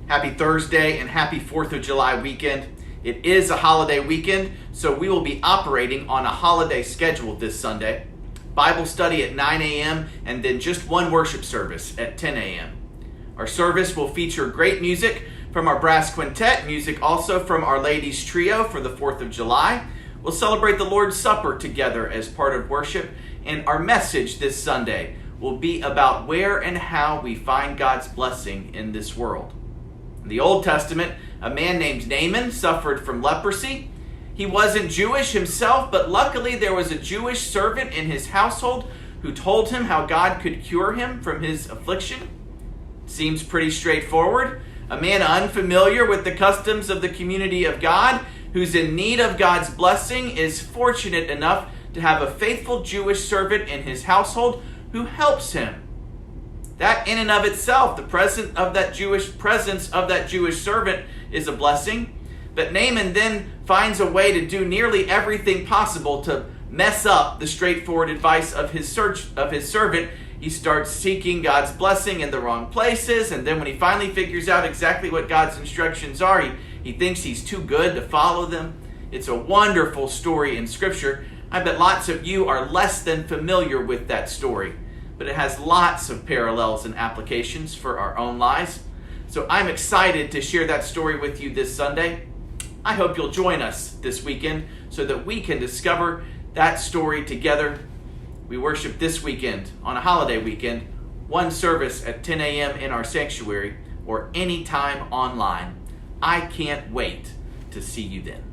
Happy Thursday and happy 4th of July weekend. It is a holiday weekend, so we will be operating on a holiday schedule this Sunday. Bible study at 9 a.m. and then just one worship service at 10 a.m. Our service will feature great music from our brass quintet, music also from Our Ladies Trio for the 4th of July. We'll celebrate the Lord's Supper together as part of worship, and our message this Sunday will be about where and how we find God's blessing in this world. In the Old Testament, a man named Naaman suffered from leprosy. He wasn't Jewish himself, but luckily there was a Jewish servant in his household who told him how God could cure him from his affliction. Seems pretty straightforward. A man unfamiliar with the customs of the community of God, who's in need of God's blessing, is fortunate enough to have a faithful Jewish servant in his household who helps him. That in and of itself, the presence of that Jewish servant is a blessing. But Naaman then finds a way to do nearly everything possible to mess up the straightforward advice of his servant. He starts seeking God's blessing in the wrong places, and then when he finally figures out exactly what God's instructions are, he thinks he's too good to follow them. It's a wonderful story in Scripture. I bet lots of you are less than familiar with that story, but it has lots of parallels and applications for our own lives. So I'm excited to share that story with you this Sunday. I hope you'll join us this weekend so that we can discover that story together. We worship this weekend, on a holiday weekend, one service at 10 a.m. in our sanctuary or anytime online. I can't wait to see you then.